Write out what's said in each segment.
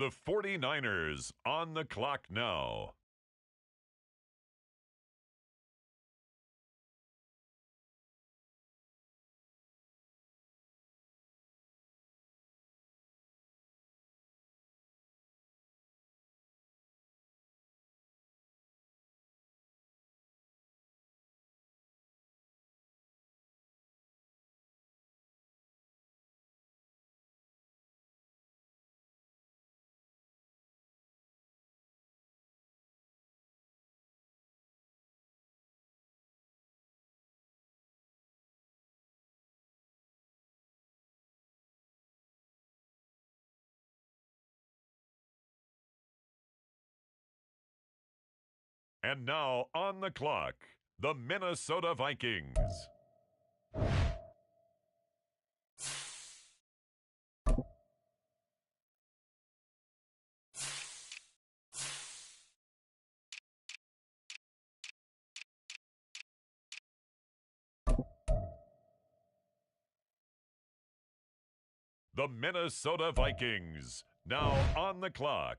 The 49ers on the clock now. And now on the clock, the Minnesota Vikings. The Minnesota Vikings, now on the clock.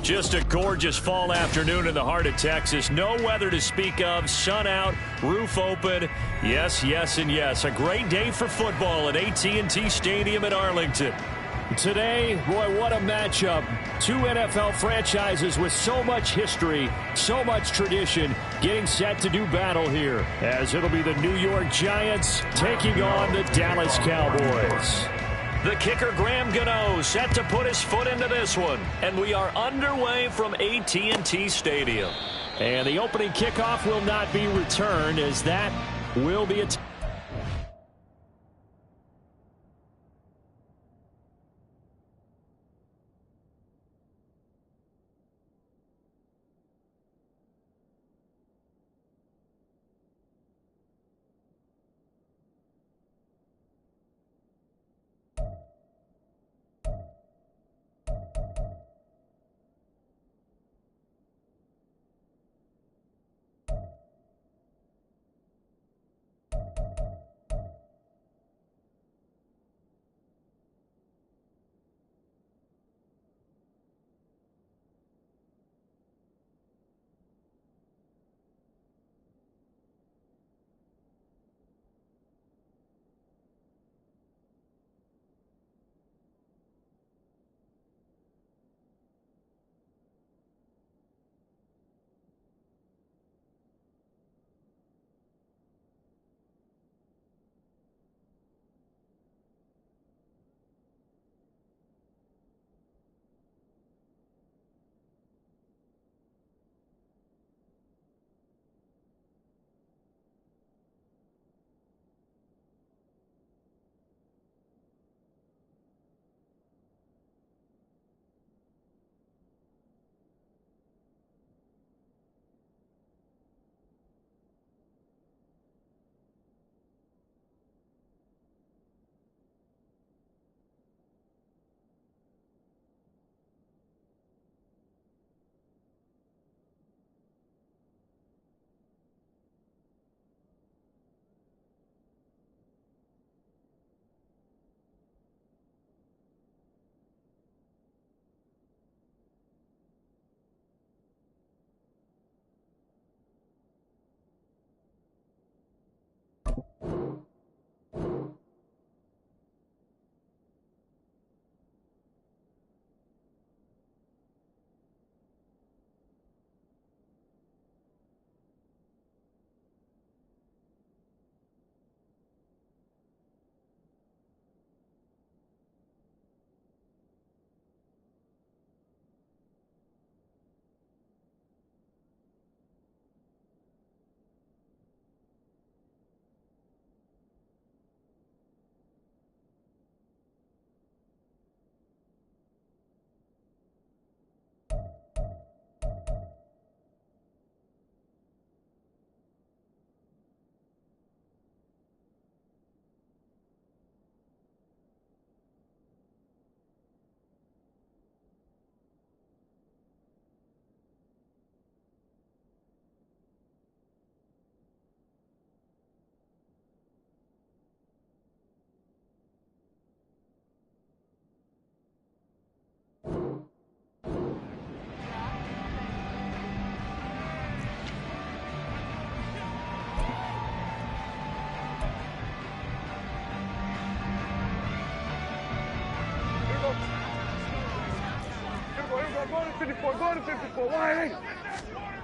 Just a gorgeous fall afternoon in the heart of Texas. No weather to speak of. Sun out, roof open. Yes, yes, and yes. A great day for football at AT&T Stadium in Arlington. Today, boy, what a matchup. Two NFL franchises with so much history, so much tradition, getting set to do battle here, as it'll be the New York Giants taking on the Dallas Cowboys. The kicker, Graham Gano, set to put his foot into this one. And we are underway from AT&T Stadium. And the opening kickoff will not be returned, as that will be a...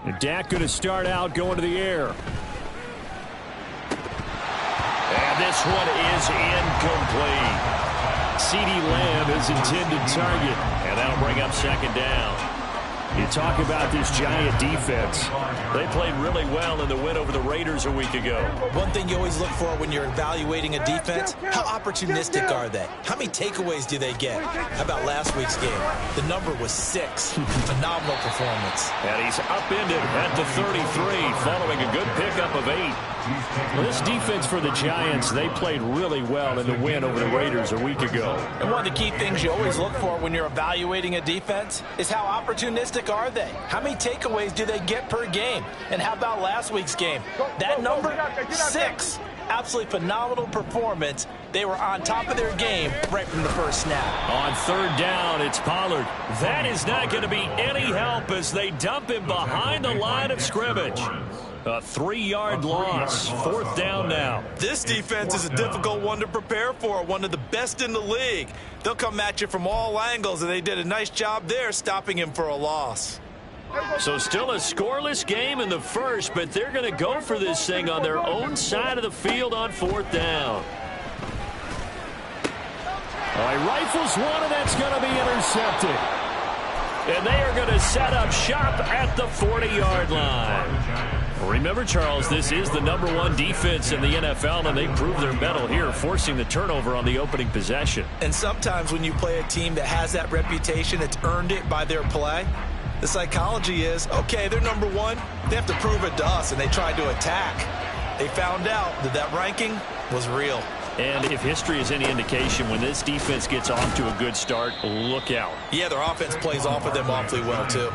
And Dak going to start out going to the air. And this one is incomplete. CeeDee Lamb is intended target. And that'll bring up second down. You talk about this Giant defense. They played really well in the win over the Raiders a week ago. One thing you always look for when you're evaluating a defense, how opportunistic are they? How many takeaways do they get? How about last week's game? The number was 6. Phenomenal performance. And he's upended at the 33 following a good pickup of 8. Well, this defense for the Giants, they played really well in the win over the Raiders a week ago. And one of the key things you always look for when you're evaluating a defense is how opportunistic are they? How many takeaways do they get per game? And how about last week's game? That number, 6. Absolutely phenomenal performance. They were on top of their game right from the first snap. On third down, it's Pollard. That is not going to be any help as they dump him behind the line of scrimmage. A 3-yard loss. Fourth down now. This defense is a difficult one to prepare for, one of the best in the league. They'll come at you from all angles, and they did a nice job there stopping him for a loss. So still a scoreless game in the first, but they're going to go for this thing on their own side of the field on fourth down. He rifles one, and that's going to be intercepted. And they are going to set up shop at the 40-yard line. Remember, Charles, this is the #1 defense in the NFL, and they proved their mettle here, forcing the turnover on the opening possession. And sometimes when you play a team that has that reputation, it's earned it by their play. The psychology is, okay, they're #1. They have to prove it to us, and they tried to attack. They found out that that ranking was real. And if history is any indication, when this defense gets off to a good start, look out. Yeah, their offense plays off of them awfully well, too.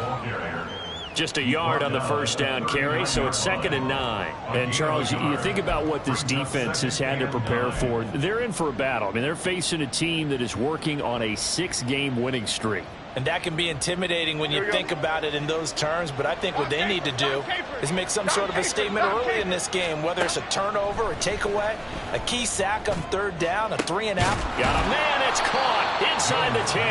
Just a yard on the first down carry, so it's 2nd and 9. And, Charles, you think about what this defense has had to prepare for. They're in for a battle. I mean, they're facing a team that is working on a 6-game winning streak. And that can be intimidating when you think about it in those terms, but I think what they need to do is make some sort of a statement early in this game, whether it's a turnover, a takeaway, a key sack on third down, a 3-and-out. Got a man, it's caught inside the 10.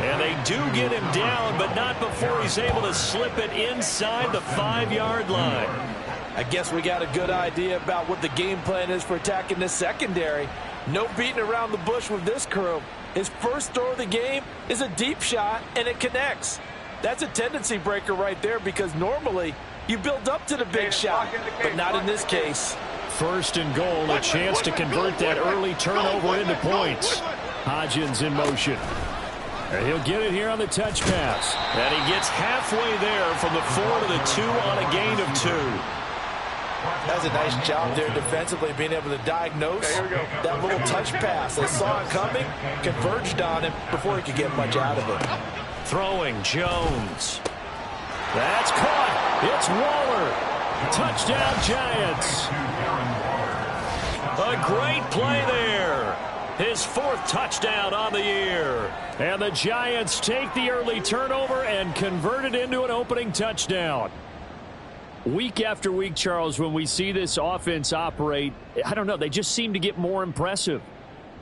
And they do get him down, but not before he's able to slip it inside the 5-yard line. I guess we got a good idea about what the game plan is for attacking this secondary. No beating around the bush with this crew. His first throw of the game is a deep shot, and it connects. That's a tendency breaker right there because normally you build up to the big shot, but not in this case. 1st and goal, a chance to convert that early turnover into points. Hodgins in motion. And he'll get it here on the touch pass. And he gets halfway there from the 4 to the 2 on a gain of 2. That's a nice job there defensively, being able to diagnose that little touch pass. They saw it coming, converged on him before he could get much out of it. Throwing Jones. That's caught. It's Waller. Touchdown, Giants. A great play there. His 4th touchdown on the year. And the Giants take the early turnover and convert it into an opening touchdown. Week after week, Charles, when we see this offense operate, I don't know, they just seem to get more impressive.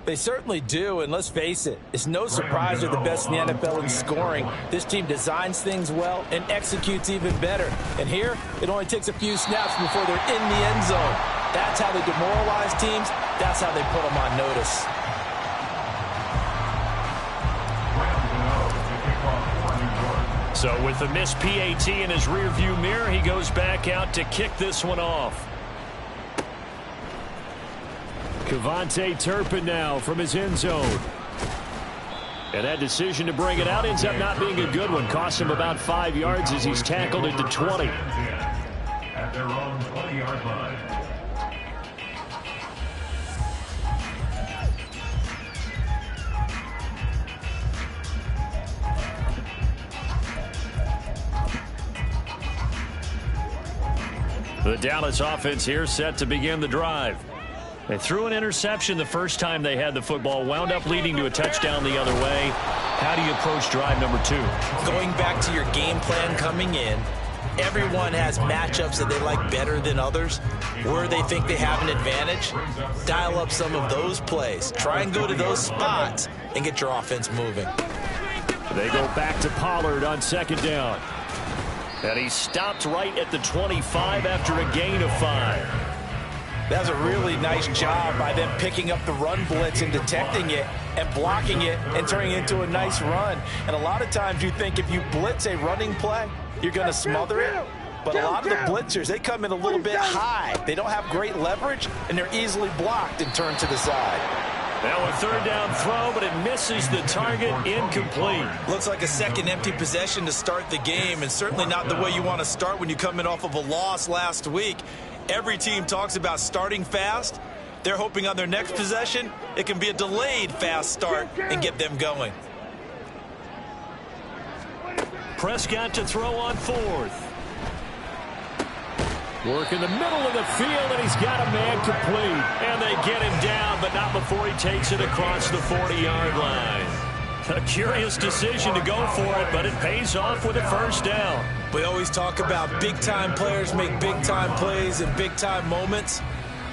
They certainly do, and let's face it, it's no surprise they're the best in the NFL in scoring. This team designs things well and executes even better. And here, it only takes a few snaps before they're in the end zone. That's how they demoralize teams. That's how they put them on notice. So with the missed PAT in his rearview mirror, he goes back out to kick this one off. Kevontae Turpin now from his end zone. And that decision to bring it out ends up not being a good one. Costs him about 5 yards as he's tackled at the 20. At their own 20-yard line. The Dallas offense here set to begin the drive. They threw an interception the first time they had the football, wound up leading to a touchdown the other way. How do you approach drive number 2? Going back to your game plan coming in, everyone has matchups that they like better than others. Where they think they have an advantage, dial up some of those plays. Try and go to those spots and get your offense moving. They go back to Pollard on second down. And he stopped right at the 25 after a gain of 5. That's a really nice job by them picking up the run blitz and detecting it and blocking it and turning it into a nice run. And a lot of times you think if you blitz a running play, you're going to smother it. But a lot of the blitzers, they come in a little bit high. They don't have great leverage, and they're easily blocked and turned to the side. Now a third down throw, but it misses the target, incomplete. Looks like a second empty possession to start the game, and certainly not the way you want to start when you come in off of a loss last week. Every team talks about starting fast. They're hoping on their next possession, it can be a delayed fast start and get them going. Prescott to throw on fourth. Work in the middle of the field, and he's got a man complete. And they get him down, but not before he takes it across the 40-yard line. A curious decision to go for it, but it pays off with a first down. We always talk about big-time players make big-time plays in big-time moments.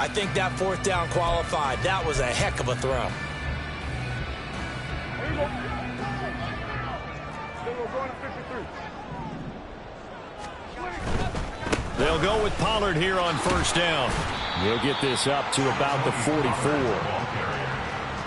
I think that fourth down qualified. That was a heck of a throw. They'll go with Pollard here on first down. He'll get this up to about the 44.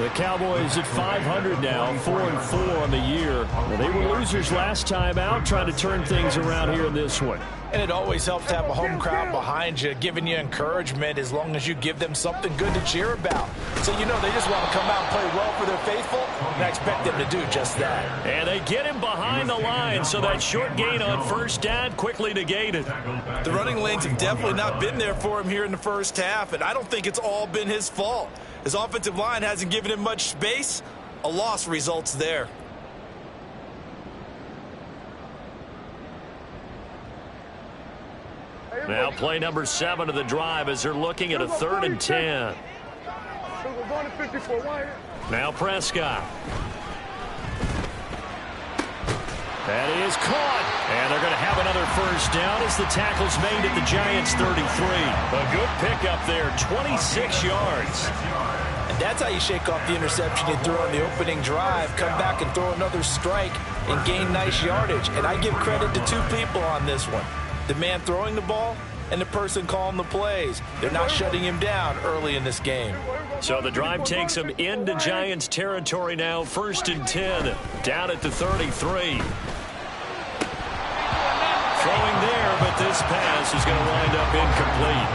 The Cowboys at 500 now, 4-4 on the year. Well, they were losers last time out, trying to turn things around here in this one. And it always helps to have a home crowd behind you, giving you encouragement as long as you give them something good to cheer about. So you know they just want to come out and play well for their faithful, and I expect them to do just that. And they get him behind the line, so that short gain on first down quickly negated. The running lanes have definitely not been there for him here in the first half, and I don't think it's all been his fault. His offensive line hasn't given him much space. A loss results there. Now play number 7 of the drive as they're looking at a 3rd and 10. Now Prescott. That is caught. And they're going to have another first down as the tackle's made at the Giants' 33. A good pickup there, 26 yards. And that's how you shake off the interception you threw on the opening drive, come back and throw another strike and gain nice yardage. And I give credit to two people on this one. The man throwing the ball and the person calling the plays. They're not shutting him down early in this game. So the drive takes him into Giants territory now, 1st and 10, down at the 33. Throwing there, but this pass is going to wind up incomplete.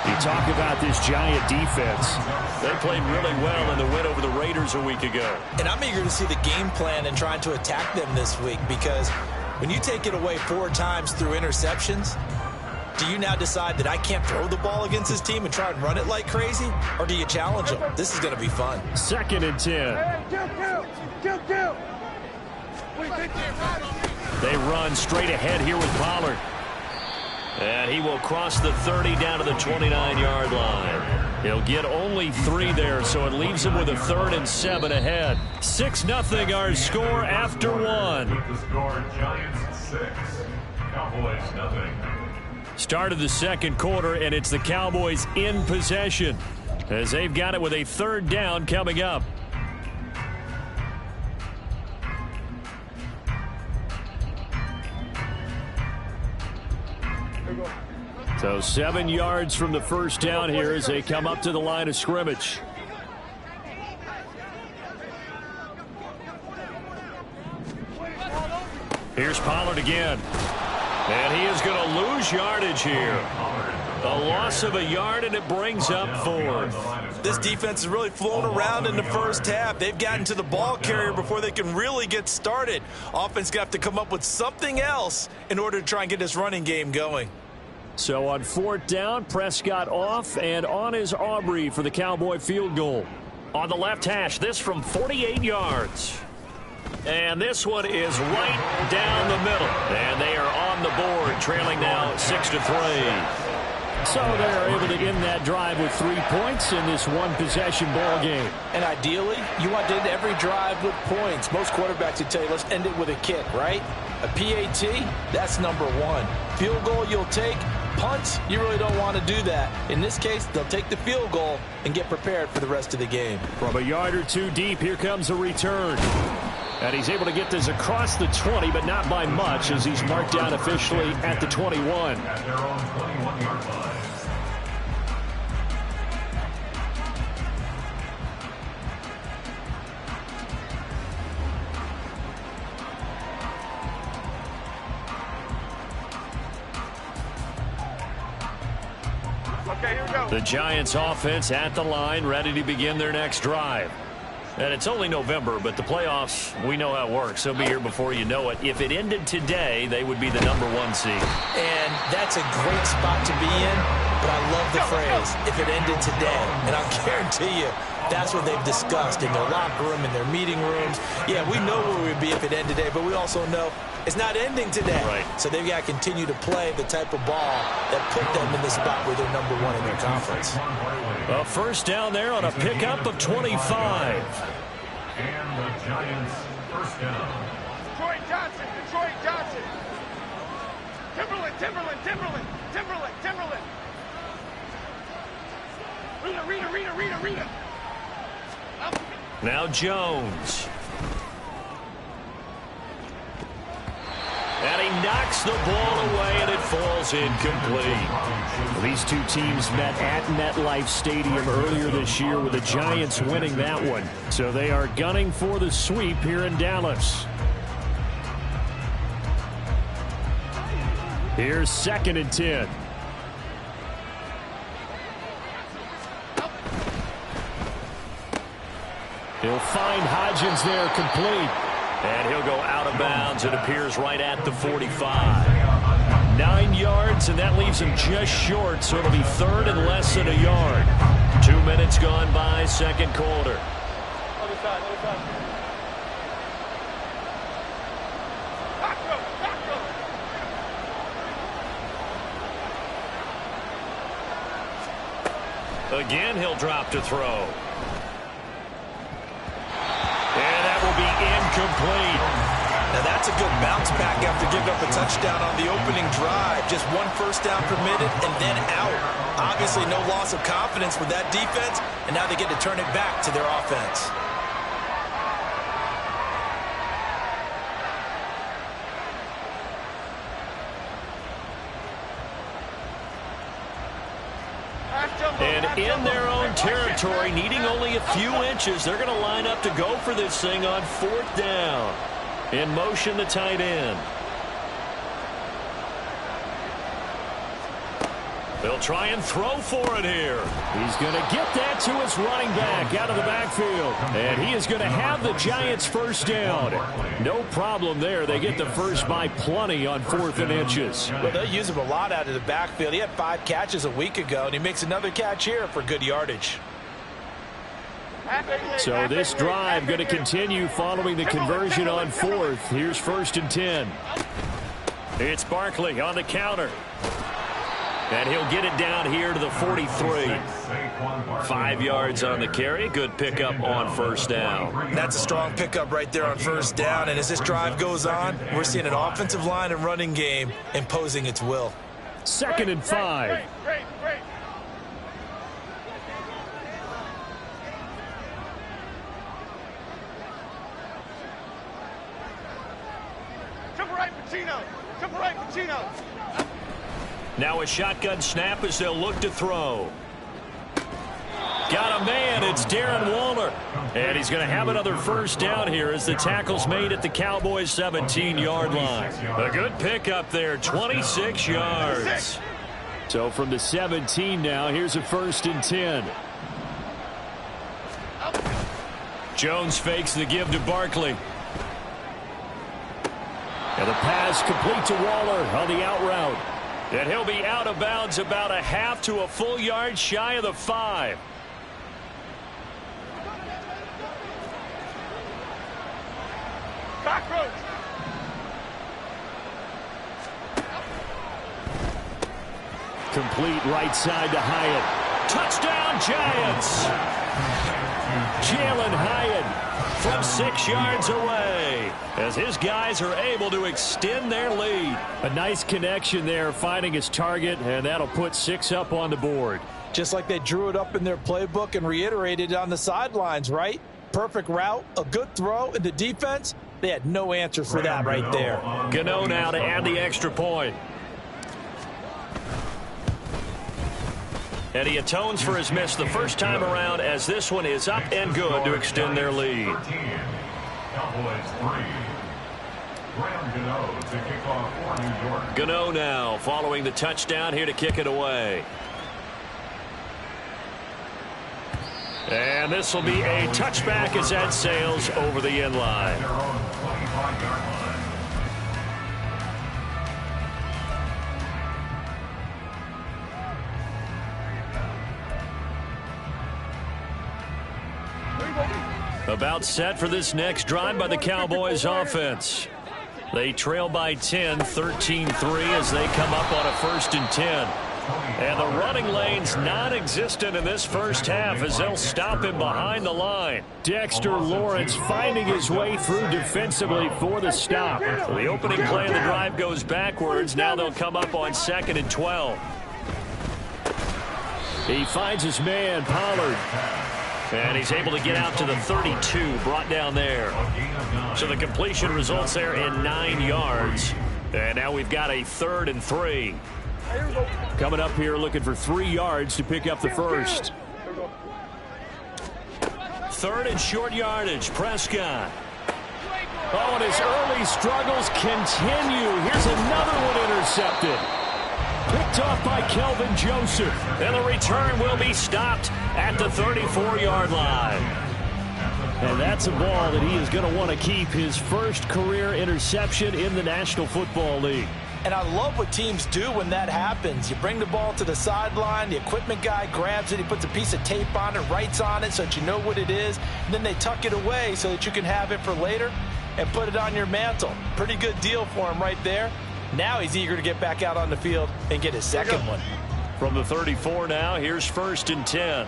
You talk about this Giant defense. They played really well in the win over the Raiders a week ago. And I'm eager to see the game plan and trying to attack them this week, because when you take it away 4 times through interceptions, do you now decide that I can't throw the ball against this team and try and run it like crazy? Or do you challenge them? This is going to be fun. 2nd and 10. They run straight ahead here with Pollard. And he will cross the 30 down to the 29-yard line. He'll get only 3 there, so it leaves him with a 3rd and 7 ahead. 6-0 our score after 1. The score, Giants 6, Cowboys nothing. Start of the second quarter, and it's the Cowboys in possession as they've got it with a 3rd down coming up. So 7 yards from the first down here as they come up to the line of scrimmage. Here's Pollard again. And he is going to lose yardage here. A loss of a yard, and it brings up 4th. This defense is really flown around in the first half. They've gotten to the ball carrier before they can really get started. Offense got to come up with something else in order to try and get this running game going. So on 4th down, Prescott off, and on is Aubrey for the Cowboy field goal. On the left hash, this from 48 yards. And this one is right down the middle. And they are on the board, trailing now 6-3. So they're able to end that drive with 3 points in this one-possession ball game. And ideally, you want to end every drive with points. Most quarterbacks would tell you, let's end it with a kick, right? A PAT, that's number 1. Field goal you'll take. Punts, you really don't want to do that. In this case, they'll take the field goal and get prepared for the rest of the game. From a yard or 2 deep, here comes a return. And he's able to get this across the 20, but not by much, as he's marked down officially at the 21. At their own 21-yard line. Okay, here we go. The Giants offense at the line, ready to begin their next drive. And it's only November, but the playoffs, we know how it works. They'll be here before you know it. If it ended today, they would be the #1 seed. And that's a great spot to be in, but I love the phrase, if it ended today. And I'll guarantee you, that's what they've discussed in their locker room, in their meeting rooms. Yeah, we know where we'd be if it ended today, but we also know it's not ending today. Right. So they've got to continue to play the type of ball that put them in the spot where they're #1 in their conference. A first down there on a pickup of 25. And the Giants first down. Detroit Johnson, Detroit Johnson. Timberland. Rita. Now Jones. And he knocks the ball away, and it falls incomplete. These two teams met at MetLife Stadium earlier this year, with the Giants winning that one. So they are gunning for the sweep here in Dallas. Here's 2nd and 10. He'll find Hodgins there, complete. And he'll go out of bounds. It appears right at the 45. 9 yards, and that leaves him just short, so it'll be 3rd and less than a yard. 2 minutes gone by, second quarter. Again, he'll drop to throw. And that will be incomplete. Now that's a good bounce back after giving up a touchdown on the opening drive. Just 1 first down permitted and then out. Obviously no loss of confidence with that defense, and now they get to turn it back to their offense. And in their own territory, needing only a few inches, they're going to line up to go for this thing on 4th down. In motion, the tight end. They'll try and throw for it here. He's going to get that to his running back out of the backfield. And he is going to have the Giants first down. No problem there. They get the first by plenty on 4th and inches. Well, they'll use him a lot out of the backfield. He had 5 catches a week ago, and he makes another catch here for good yardage. So this drive going to continue following the conversion on 4th. Here's 1st and 10. It's Barkley on the counter. And he'll get it down here to the 43. 5 yards on the carry. Good pickup on 1st down. That's a strong pickup right there on 1st down. And as this drive goes on, we're seeing an offensive line and running game imposing its will. 2nd and 5. Great. Jump right, Pacino. Now a shotgun snap as they'll look to throw. Got a man. It's Darren Waller. And he's going to have another first down here as the tackle's made at the Cowboys' 17-yard line. A good pickup there, 26 yards. So from the 17 now, here's a 1st and 10. Jones fakes the give to Barkley. And the pass complete to Waller on the out route. And he'll be out of bounds about a half to a full yard shy of the 5. Cockroach. Complete right side to Hyatt. Touchdown, Giants! Jalen Hyatt from 6 yards away as his guys are able to extend their lead. A nice connection there, finding his target, and that'll put 6 up on the board. Just like they drew it up in their playbook and reiterated it on the sidelines, right? Perfect route, a good throw, and the defense They had no answer for that right there. G.O.A.T now to add the extra point. And he atones for his miss the first time around, as this one is up and good to extend their lead. G.O.A.T now following the touchdown here to kick it away. And this will be a touchback as that sails over the end line. About set for this next drive by the Cowboys offense. They trail by 10, 13-3 as they come up on a 1st and 10. And the running lane's non-existent in this first half as they'll him behind the line. Dexter Lawrence finding his way through defensively for the stop. So the opening play of the drive goes backwards. Now they'll come up on 2nd and 12. He finds his man, Pollard. And he's able to get out to the 32, brought down there. So the completion results there in 9 yards. And now we've got a 3rd and 3. Coming up here looking for 3 yards to pick up the first. 3rd and short yardage, Prescott. Oh, and his early struggles continue. Here's another one intercepted. Picked off by Kelvin Joseph. And the return will be stopped at the 34-yard line. And that's a ball that he is going to want to keep, his first career interception in the National Football League. And I love what teams do when that happens. You bring the ball to the sideline, the equipment guy grabs it, he puts a piece of tape on it, writes on it so that you know what it is, and then they tuck it away so that you can have it for later and put it on your mantle. Pretty good deal for him right there. Now he's eager to get back out on the field and get his second one. From the 34 now, here's 1st and 10.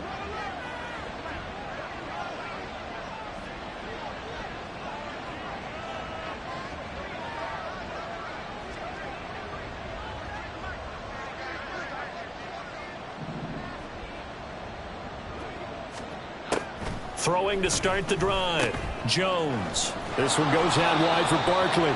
Throwing to start the drive, Jones. This one goes out wide for Barkley.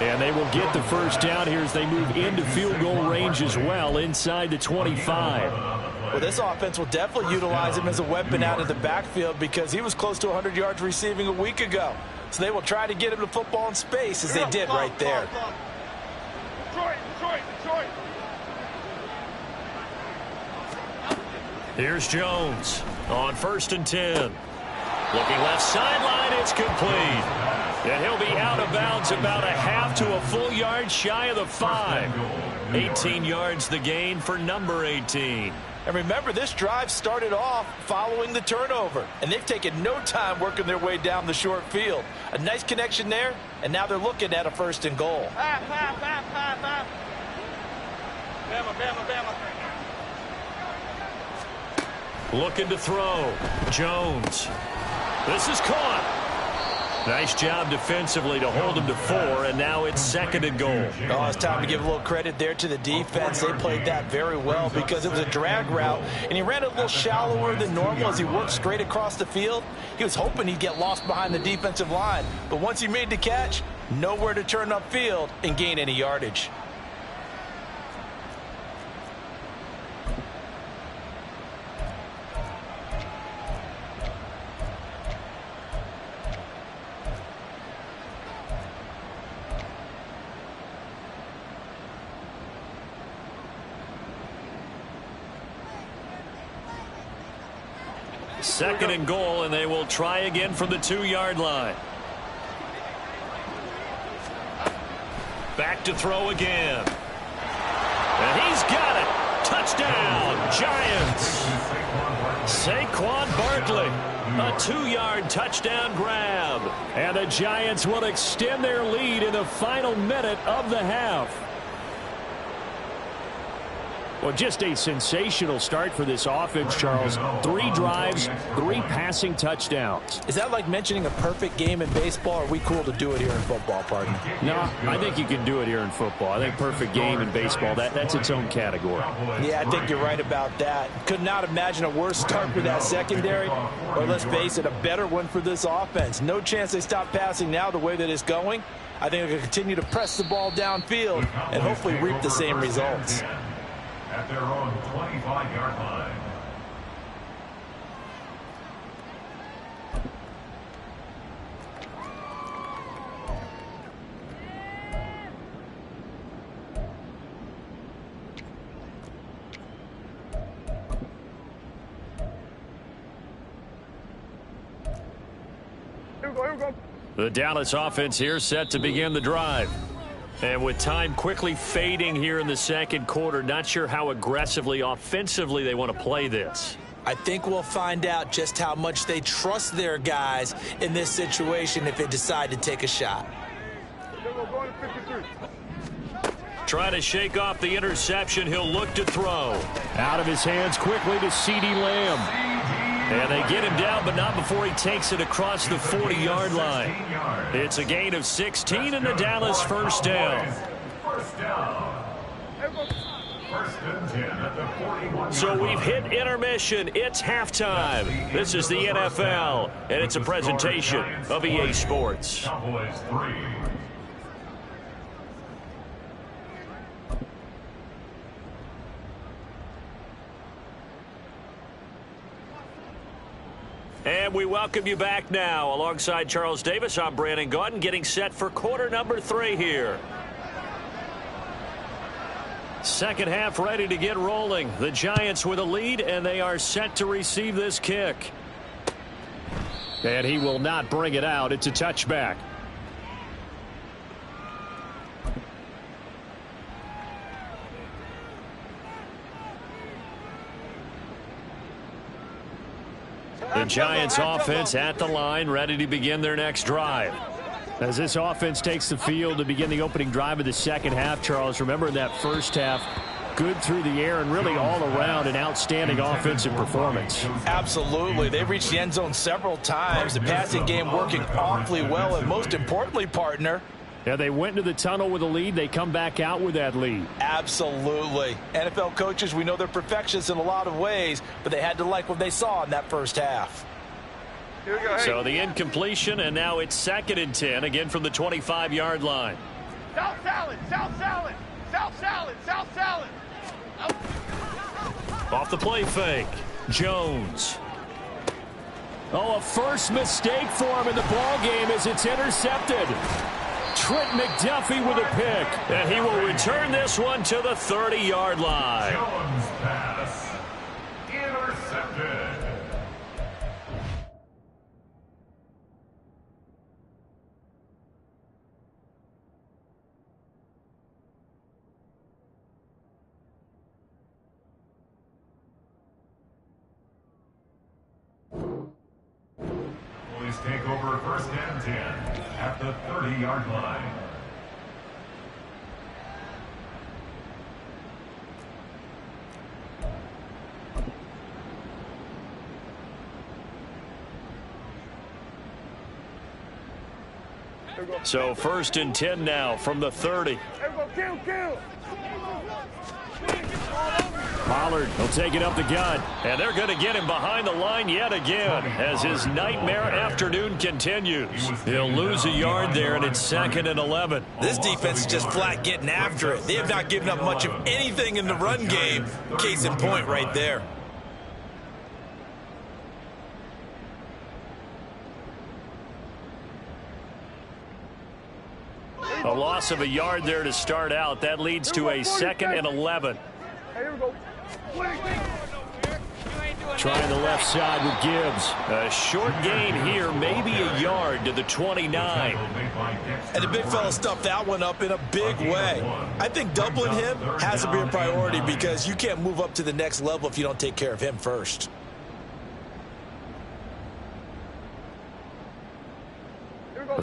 And they will get the first down here as they move into field goal range as well, inside the 25. Well, this offense will definitely utilize him as a weapon out of the backfield because he was close to 100 yards receiving a week ago. So they will try to get him the football in space as they did right there. Detroit. Here's Jones on 1st and 10. Looking left sideline, it's complete. And he'll be out of bounds about a half to a full yard shy of the 5. 18 yards the gain for number 18. And remember, this drive started off following the turnover. And they've taken no time working their way down the short field. A nice connection there, and now they're looking at a 1st and goal. Bama. Looking to throw. Jones. This is caught. Nice job defensively to hold him to 4, and now it's 2nd and goal. Oh, it's time to give a little credit there to the defense. They played that very well because it was a drag route, and he ran it a little shallower than normal as he worked straight across the field. He was hoping he'd get lost behind the defensive line, but once he made the catch, nowhere to turn upfield and gain any yardage. Second and goal, and they will try again from the 2-yard line. Back to throw again. And he's got it. Touchdown, Giants. Saquon Barkley, a 2-yard touchdown grab. And the Giants will extend their lead in the final minute of the half. Well, just a sensational start for this offense, Charles. 3 drives, 3 passing touchdowns. Is that like mentioning a perfect game in baseball, or are we cool to do it here in football, partner? No, I think you can do it here in football. I think perfect game in baseball, that's its own category. Yeah, I think you're right about that. Could not imagine a worse start for that secondary, or let's face it, a better one for this offense. No chance they stop passing now the way that it's going. I think they're going to continue to press the ball downfield and hopefully reap the same results. At their own 25-yard line. Here we go. The Dallas offense here set to begin the drive. And with time quickly fading here in the second quarter, not sure how aggressively, offensively they want to play this. I think we'll find out just how much they trust their guys in this situation if they decide to take a shot. Here we go, going to 53. Trying to shake off the interception, he'll look to throw. Out of his hands quickly to CeeDee Lamb. And they get him down, but not before he takes it across the 40-yard line. It's a gain of 16 and the Dallas first down. So we've hit intermission. It's halftime. This is the NFL, and it's a presentation of EA Sports. And we welcome you back now. Alongside Charles Davis, I'm Brandon Gaudin, getting set for quarter number 3 here. Second half ready to get rolling. The Giants with a lead, and they are set to receive this kick. And he will not bring it out. It's a touchback. The Giants offense at the line, ready to begin their next drive. As this offense takes the field to begin the opening drive of the second half, Charles, remember in that first half, good through the air and really all around an outstanding offensive performance. Absolutely. They've reached the end zone several times. The passing game working awfully well, and most importantly, partner, yeah, they went into the tunnel with a lead. They come back out with that lead. Absolutely. NFL coaches, we know they're perfectionists in a lot of ways, but they had to like what they saw in that first half. Here we go. Hey. So the incompletion, and now it's 2nd and 10, again from the 25-yard line. South salad, south salad, south salad, south salad. Off the play fake, Jones. Oh, a first mistake for him in the ball game as it's intercepted. Trent McDuffie with a pick, and he will return this one to the 30-yard line. Jones pass intercepted. Boys take over 1st and 10 at the 30-yard line. So 1st and 10 now from the 30. Here we go, kill. Pollard will take it up the gut, and they're going to get him behind the line yet again as his nightmare afternoon continues. He'll lose a yard there, and it's 2nd and 11. This defense is just flat getting after it. They have not given up much of anything in the run game. Case in point right there. A loss of a yard there to start out. That leads to a 2nd and 11. Here we go. Trying the left side with Gibbs. A short gain here, maybe a yard to the 29. And the big fella stuffed that one up in a big way. I think doubling him has to be a priority because you can't move up to the next level if you don't take care of him first.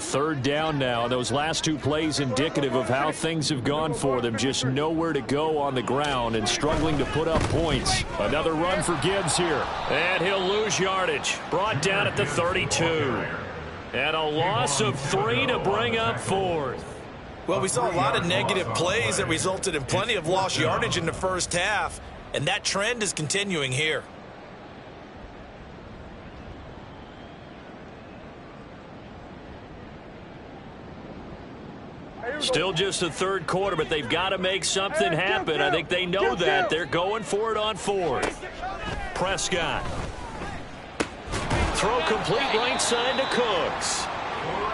third down now. Those last two plays indicative of how things have gone for them. Just nowhere to go on the ground and struggling to put up points. Another run for Gibbs here. And he'll lose yardage. Brought down at the 32. And a loss of 3 to bring up fourth. Well, we saw a lot of negative plays that resulted in plenty of lost yardage in the first half. And that trend is continuing here. Still just the third quarter, but they've got to make something happen. I think they know that. They're going for it on fourth. Prescott. Throw complete right side to Cooks.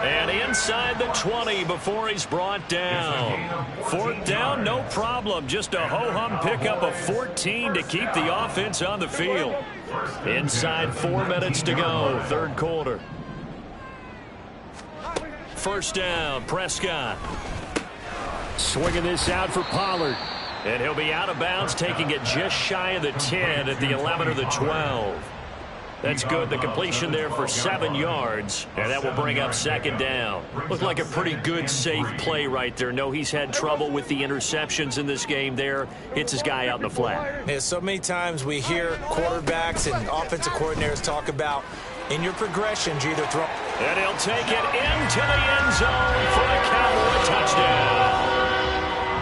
And inside the 20 before he's brought down. Fourth down, no problem. Just a ho-hum pickup of 14 to keep the offense on the field. Inside 4 minutes to go, third quarter. First down, Prescott. Swinging this out for Pollard. And he'll be out of bounds, taking it just shy of the 10 at the 11 or the 12. That's good. The completion there for 7 yards. And that will bring up second down. Looked like a pretty good, safe play right there. No, he's had trouble with the interceptions in this game there. Hits his guy out in the flat. Yeah, so many times we hear quarterbacks and offensive coordinators talk about in your progressions, you either throw. And he'll take it into the end zone for a Cowboy touchdown.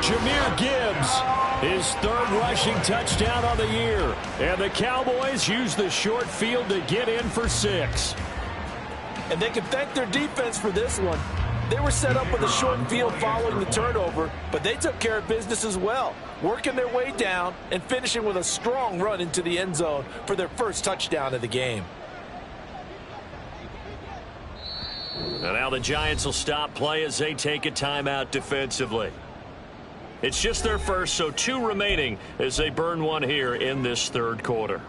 Jahmyr Gibbs, his third rushing touchdown on the year. And the Cowboys use the short field to get in for 6. And they can thank their defense for this one. They were set up with a short field following the turnover, but they took care of business as well, working their way down and finishing with a strong run into the end zone for their first touchdown of the game. And now the Giants will stop play as they take a timeout defensively. It's just their first, so 2 remaining as they burn one here in this third quarter.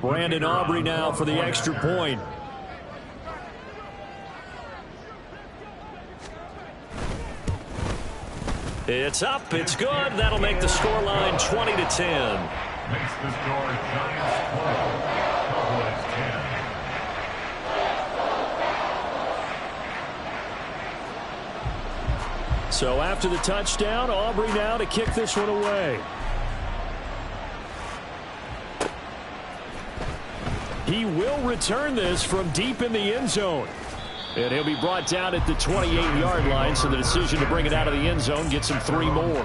Brandon Aubrey now for the extra point. It's up, it's good. That'll make the scoreline 20-10. Makes the score Giants 12, Cowboys 10. So after the touchdown, Aubrey now to kick this one away. He will return this from deep in the end zone. And he'll be brought down at the 28-yard line, so the decision to bring it out of the end zone gets him 3 more.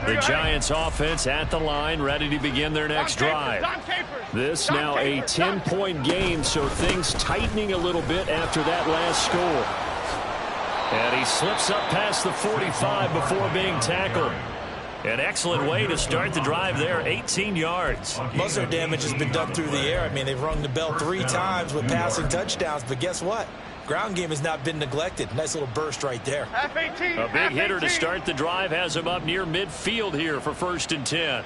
The Giants offense at the line, ready to begin their next drive. This now a 10-point game, so things tightening a little bit after that last score. And he slips up past the 45 before being tackled. An excellent way to start the drive there, 18 yards. Most of their damage has been done through the air. I mean, they've rung the bell 3 times with passing touchdowns, but guess what? Ground game has not been neglected. Nice little burst right there. A big hitter to start the drive has him up near midfield here for 1st and 10.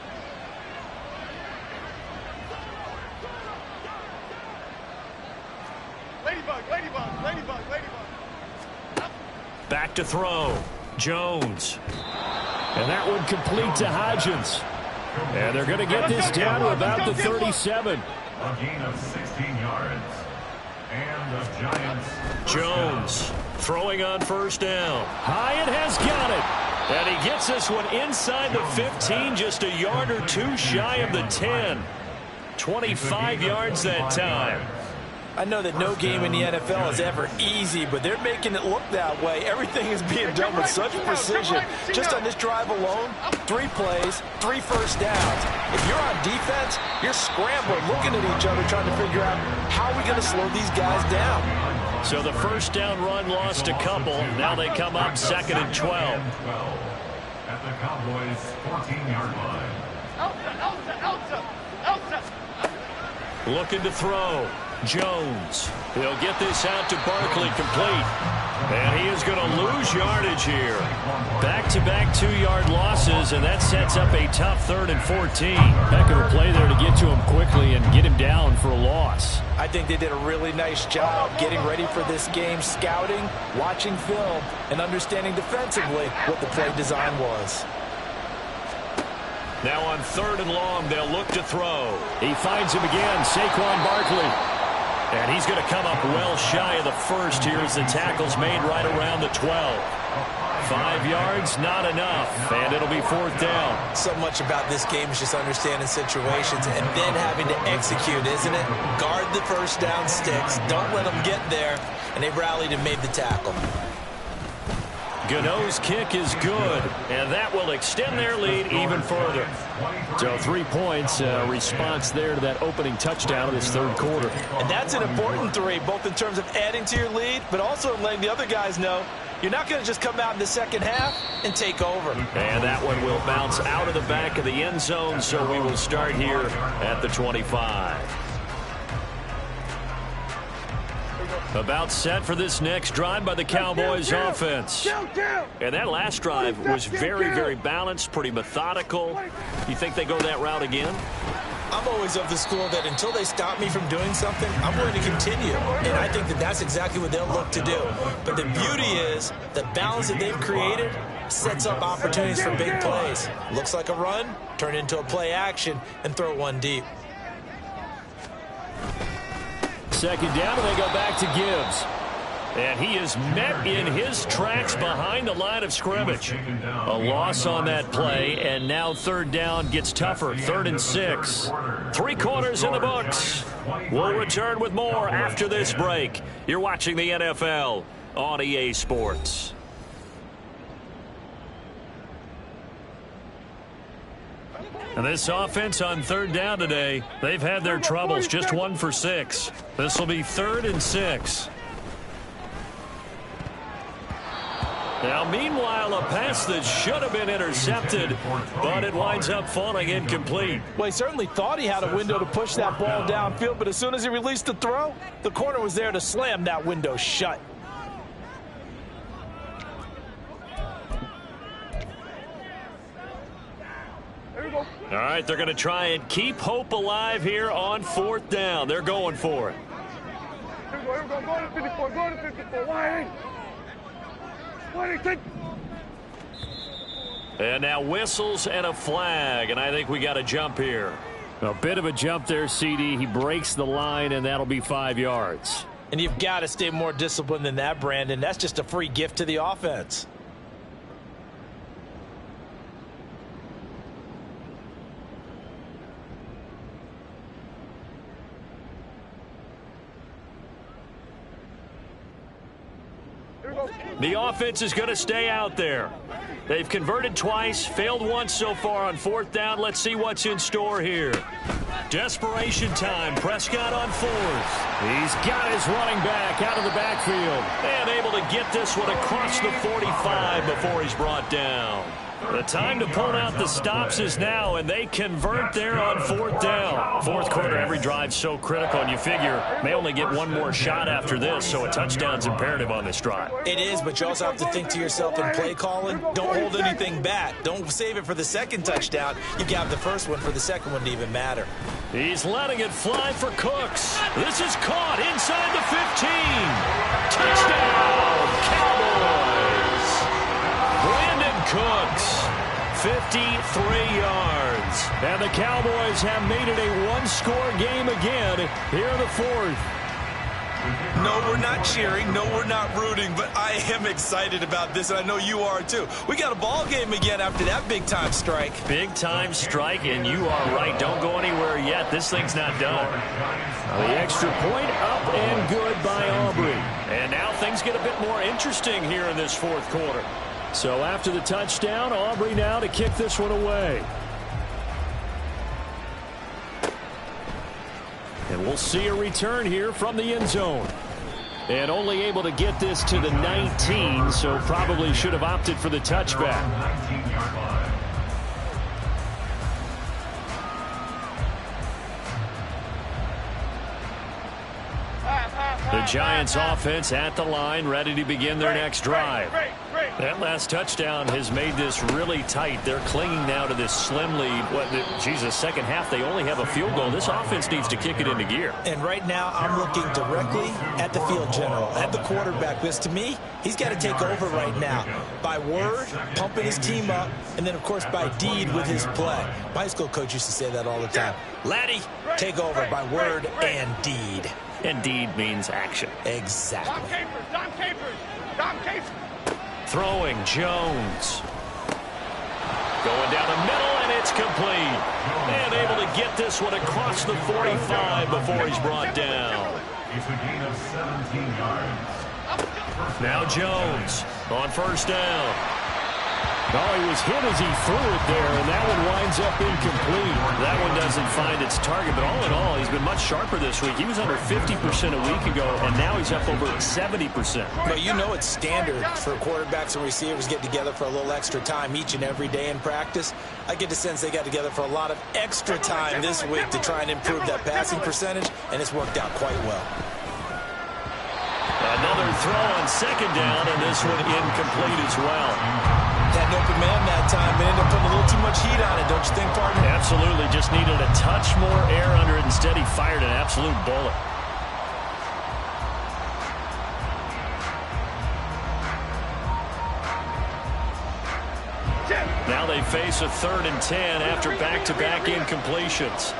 Ladybug. Back to throw. Jones. And that one complete to Hodgins. And they're going to get this down to about the 37. A gain of 16 yards. And the Giants. Jones throwing on 1st down. Hyatt has got it. And he gets this one inside the 15, just a yard or 2 shy of the 10. 25 yards that time. I know that no game in the NFL is ever easy, but they're making it look that way. Everything is being done with such precision. Just on this drive alone, 3 plays, 3 first downs. If you're on defense, you're scrambling, looking at each other, trying to figure out how are we going to slow these guys down. So the first down run lost a couple. Now they come up 2nd and 12. At the Cowboys' 14-yard line. Elsa. Looking to throw. Jones. He'll get this out to Barkley complete. And he is going to lose yardage here. Back-to-back 2-yard losses, and that sets up a tough 3rd and 14. Heck of a play there to get to him quickly and get him down for a loss. I think they did a really nice job getting ready for this game, scouting, watching film, and understanding defensively what the play design was. Now on 3rd and long, they'll look to throw. He finds him again, Saquon Barkley. And he's going to come up well shy of the first here as the tackle's made right around the 12. 5 yards, not enough, and it'll be 4th down. So much about this game is just understanding situations and then having to execute, isn't it? Guard the first down sticks, don't let them get there, and they rallied and made the tackle. Gano's kick is good, and that will extend their lead even further. So 3 points, response there to that opening touchdown of this 3rd quarter. And that's an important 3, both in terms of adding to your lead, but also letting the other guys know you're not going to just come out in the second half and take over. And that one will bounce out of the back of the end zone, so we will start here at the 25. About set for this next drive by the Cowboys offense. And that last drive was very, very balanced, pretty methodical. You think they go that route again? I'm always of the school that until they stop me from doing something, I'm going to continue. And I think that that's exactly what they'll look to do. But the beauty is the balance that they've created sets up opportunities for big plays. Looks like a run, turn into a play action, and throw one deep. 2nd down, and they go back to Gibbs. And he is met in his tracks behind the line of scrimmage. A loss on that play, and now 3rd down gets tougher. 3rd and 6. 3 quarters in the books. We'll return with more after this break. You're watching the NFL on EA Sports. And this offense on 3rd down today, they've had their troubles, just 1 for 6. This will be 3rd and 6. Now, meanwhile, a pass that should have been intercepted, but it winds up falling incomplete. Well, he certainly thought he had a window to push that ball downfield, but as soon as he released the throw, the corner was there to slam that window shut. All right, they're going to try and keep hope alive here on 4th down. They're going for it. Here we go, go to 54, go to 54, wide. And now whistles and a flag, and I think we got a jump here. A bit of a jump there, CD. He breaks the line, and that'll be 5 yards. And you've got to stay more disciplined than that, Brandon. That's just a free gift to the offense. The offense is going to stay out there. They've converted twice, failed once so far on 4th down. Let's see what's in store here. Desperation time. Prescott on 4th. He's got his running back out of the backfield and able to get this one across the 45 before he's brought down. The time to pull out the stops is now, and they convert there on 4th down. 4th quarter, every drive's so critical, and you figure may only get one more shot after this, so a touchdown's imperative on this drive. It is, but you also have to think to yourself in play calling, don't hold anything back. Don't save it for the 2nd touchdown. You got the first one for the 2nd one to even matter. He's letting it fly for Cooks. This is caught inside the 15. Touchdown, Cowboys. Brandon Cooks, 53 yards. And the Cowboys have made it a one-score game again here in the 4th. No, we're not cheering. No, we're not rooting, but I am excited about this, and I know you are too. We got a ball game again after that big-time strike. Big-time strike, and you are right. Don't go anywhere yet. This thing's not done. The extra point up and good by Aubrey. And now things get a bit more interesting here in this 4th quarter. So after the touchdown, Aubrey now to kick this one away. And we'll see a return here from the end zone. And only able to get this to the 19, so probably should have opted for the touchback. The The Giants offense at the line, ready to begin their next drive. That last touchdown has made this really tight. They're clinging now to this slim lead. Second half, they only have a field goal. This offense needs to kick it into gear. And right now, I'm looking directly at the field general, at the quarterback, because to me, he's got to take over right now. By word, pumping his team up, and then, of course, by deed with his play. My high school coach used to say that all the time. Laddie, take over by word and deed. And deed means action. Exactly. Dom Capers. Throwing, Jones. Going down the middle, and it's complete. And able to get this one across the 45 before he's brought down. It's a gain of 17 yards. Now Jones on first down. Oh, he was hit as he threw it there, and that one winds up incomplete. That one doesn't find its target, but all in all, he's been much sharper this week. He was under 50% a week ago, and now he's up over 70%. But you know it's standard for quarterbacks and receivers get together for a little extra time each and every day in practice. I get the sense they got together for a lot of extra time this week to try and improve that passing percentage, and it's worked out quite well. Another throw on second down, and this one incomplete as well. Had an open man that time, but ended up putting a little too much heat on it, don't you think, partner? Absolutely. Just needed a touch more air under it. Instead, he fired an absolute bullet. Now they face a 3rd and 10 after back-to-back incompletions.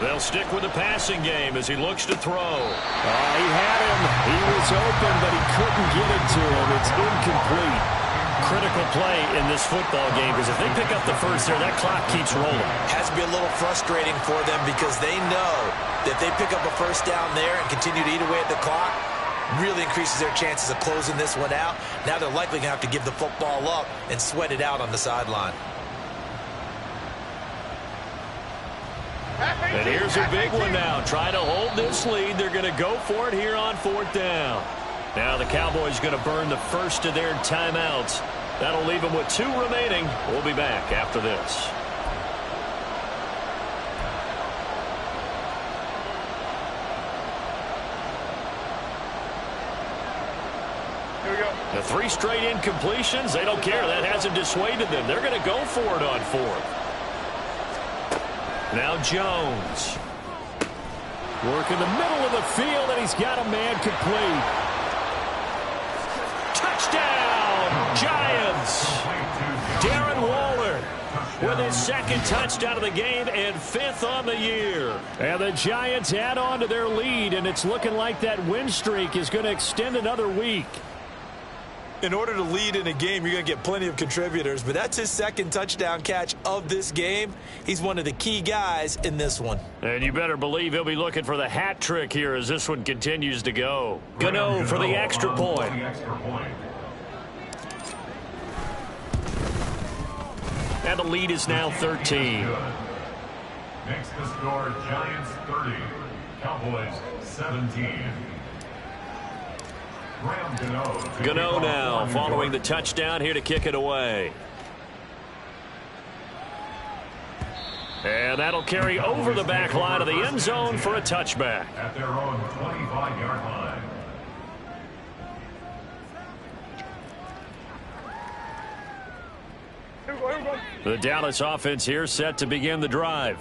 They'll stick with the passing game as he looks to throw. He had him. He was open, but he couldn't get it to him. It's incomplete. Critical play in this football game, because if they pick up the first there, that clock keeps rolling. Has to be a little frustrating for them because they know that if they pick up a first down there and continue to eat away at the clock, really increases their chances of closing this one out. Now they're likely going to have to give the football up and sweat it out on the sideline. And here's a big one now. Trying to hold this lead. They're going to go for it here on 4th down. Now the Cowboys going to burn the first of their timeouts. That'll leave them with 2 remaining. We'll be back after this. Here we go. The 3 straight incompletions, they don't care. That hasn't dissuaded them. They're going to go for it on 4th. Now Jones. Work in the middle of the field, and he's got a man complete. Touchdown, Giants. Darren Waller with his 2nd touchdown of the game and 5th on the year. And the Giants add on to their lead, and it's looking like that win streak is going to extend another week. In order to lead in a game, you're going to get plenty of contributors, but that's his 2nd touchdown catch of this game. He's one of the key guys in this one. And you better believe he'll be looking for the hat trick here as this one continues to go. Gano for the extra point. And the lead is now 13. Makes the score Giants 30, Cowboys 17. Gano now following the touchdown here to kick it away. And that'll carry over the back line of the end zone for a touchback. At their own 25-yard line. The Dallas offense here set to begin the drive.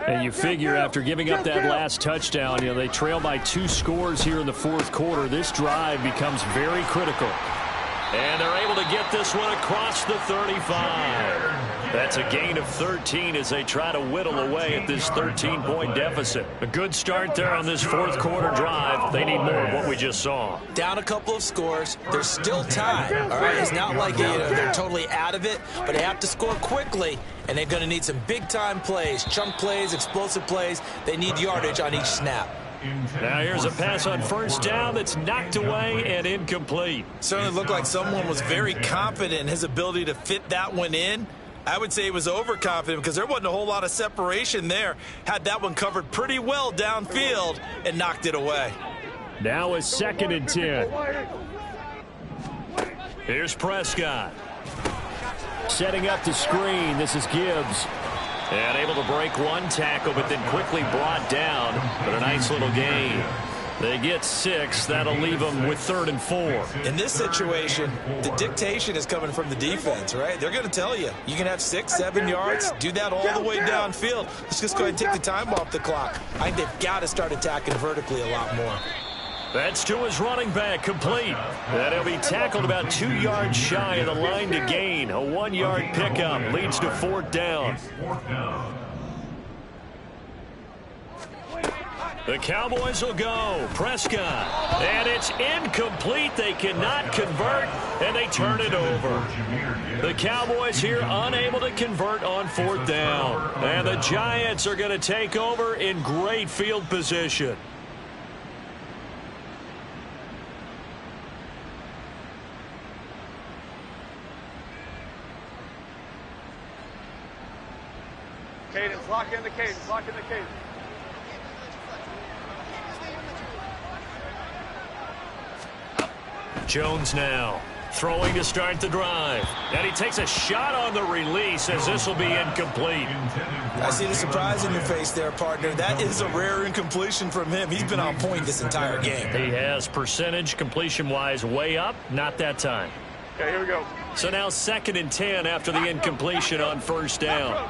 And you figure after giving up that last touchdown, they trail by 2 scores here in the 4th quarter. This drive becomes very critical. And they're able to get this one across the 35. That's a gain of 13 as they try to whittle away at this 13-point deficit. A good start there on this 4th quarter drive. They need more of what we just saw. Down a couple of scores. They're still tied. All right, it's not like they're totally out of it, but they have to score quickly, and they're going to need some big-time plays, chunk plays, explosive plays. They need yardage on each snap. Now here's a pass on first down that's knocked away and incomplete. Certainly looked like someone was very confident in his ability to fit that one in. I would say he was overconfident because there wasn't a whole lot of separation there. Had that one covered pretty well downfield and knocked it away. Now a 2nd and 10. Here's Prescott. Setting up the screen. This is Gibbs. And able to break one tackle, but then quickly brought down. But a nice little gain. They get 6. That'll leave them with 3rd and 4. In this situation, the dictation is coming from the defense, right? They're going to tell you, you can have 6, 7 yards, do that all the way downfield. Let's just go ahead and take the time off the clock. I think they've got to start attacking vertically a lot more. That's to his running back, complete. And he'll be tackled about 2 yards shy of the line to gain. A 1-yard pickup leads to 4th down. The Cowboys will go. Prescott. And it's incomplete. They cannot convert, and they turn it over. The Cowboys here unable to convert on 4th down. And the Giants are going to take over in great field position. Cadence, lock in the cadence, lock in the cadence. Jones now throwing to start the drive. And he takes a shot on the release as this will be incomplete. I see the surprise in your face there, partner. That is a rare incompletion from him. He's been on point this entire game. He has percentage completion-wise way up. Not that time. Okay, here we go. So now 2nd and 10 after the incompletion on 1st down.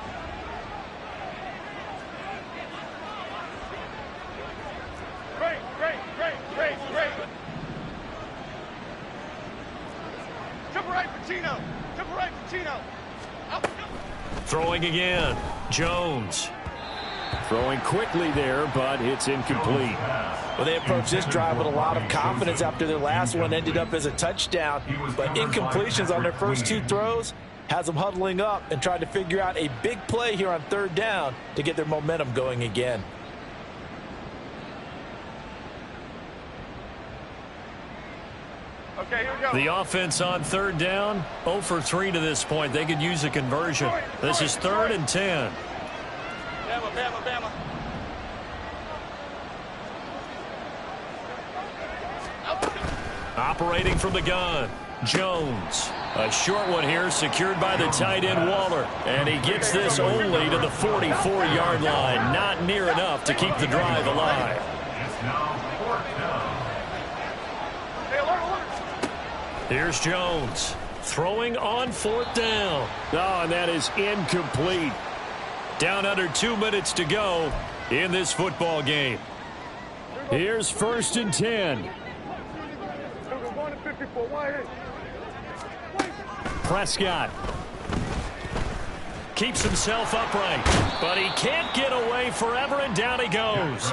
Throwing again. Jones. Throwing quickly there, but it's incomplete. Well, they approached this drive with a lot of confidence after their last one ended up as a touchdown. But incompletions on their first 2 throws has them huddling up and trying to figure out a big play here on 3rd down to get their momentum going again. Okay, here we go. The offense on 3rd down, 0 for 3 to this point. They could use a conversion. This is 3rd and 10. Bama, Bama, Bama. Operating from the gun, Jones. A short one here secured by the tight end Waller. And he gets this only to the 44-yard line. Not near enough to keep the drive alive. It's now 4th down. Here's Jones throwing on 4th down. Oh, and that is incomplete. Down under 2 minutes to go in this football game. Here's 1st and 10. Prescott Keeps himself upright, but he can't get away forever, and down he goes.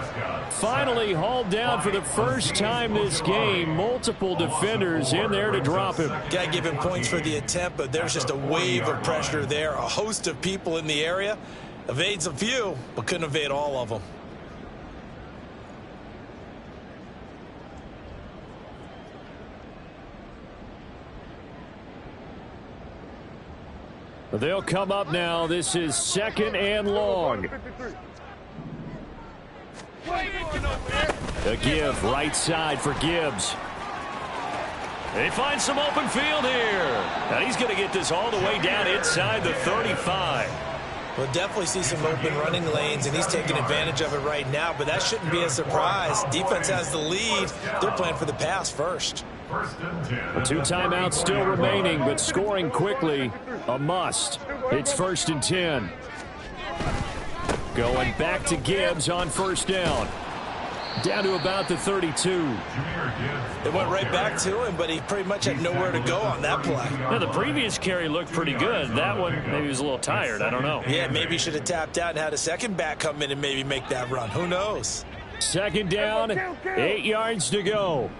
Finally hauled down for the first time this game. Multiple defenders in there to drop him. Got to give him points for the attempt, but there's just a wave of pressure there. A host of people in the area. Evades a few, but couldn't evade all of them. They'll come up now. This is 2nd and long. A give right side for Gibbs. They find some open field here. And he's going to get this all the way down inside the 35. We'll definitely see some open running lanes, and he's taking advantage of it right now, but that shouldn't be a surprise. Defense has the lead. They're playing for the pass first. 2 timeouts still remaining, but scoring quickly, a must. It's 1st and 10. Going back to Gibbs on 1st down. Down to about the 32. They went right back to him, but he pretty much had nowhere to go on that play. Now, the previous carry looked pretty good. That one, maybe he was a little tired. I don't know. Yeah, maybe he should have tapped out and had a second back come in and maybe make that run. Who knows? 2nd down, 8 yards to go.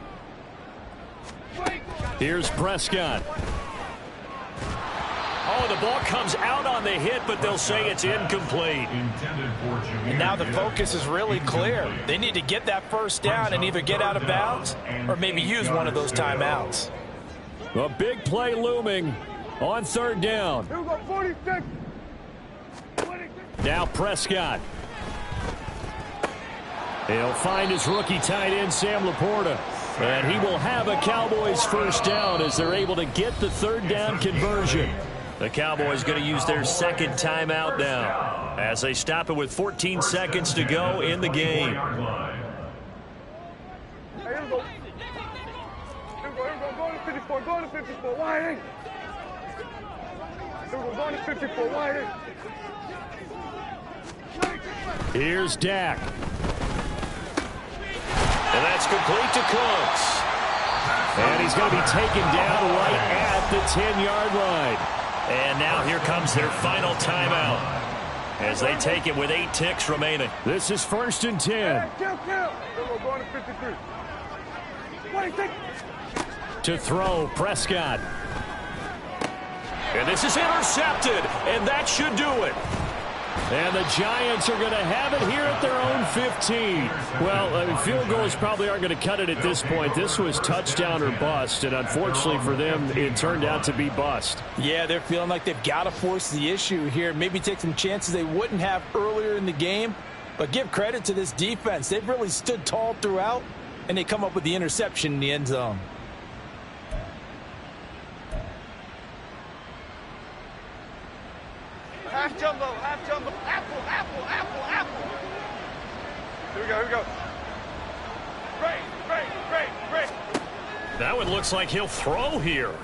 Here's Prescott. Oh, the ball comes out on the hit, but they'll say it's incomplete. And now the focus is really clear. They need to get that first down and either get out of bounds or maybe use one of those timeouts. A big play looming on 3rd down. Now Prescott. He'll find his rookie tight end, Sam Laporta. And he will have a Cowboys first down as they're able to get the 3rd down conversion. The Cowboys going to use their 2nd timeout now. as they stop it with 14 seconds to go in the game. Hey, here we go. Go to 54. Go to 54. Wide eight. Here we go. Go to 54. Wide eight. Here's Dak. And that's complete to Cooks. And he's going to be taken down right at the 10-yard line. And now here comes their final timeout as they take it with 8 ticks remaining. This is 1st and 10. Here we go. Go to 53. Wait, take. To throw, Prescott. And this is intercepted, and that should do it. And the Giants are going to have it here at their own 15. Well, I mean, field goals probably aren't going to cut it at this point. This was touchdown or bust, and unfortunately for them, it turned out to be bust. Yeah, they're feeling like they've got to force the issue here. Maybe take some chances they wouldn't have earlier in the game. But give credit to this defense. They've really stood tall throughout, and they come up with the interception in the end zone. Half jumbo, half jumbo. Apple, apple, apple, apple. Here we go, here we go. Great. That one looks like he'll throw here.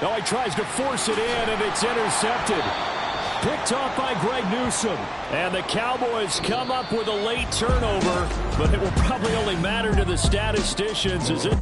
Oh, he tries to force it in, and it's intercepted. Picked off by Greg Newsome. And the Cowboys come up with a late turnover, but it will probably only matter to the statisticians as it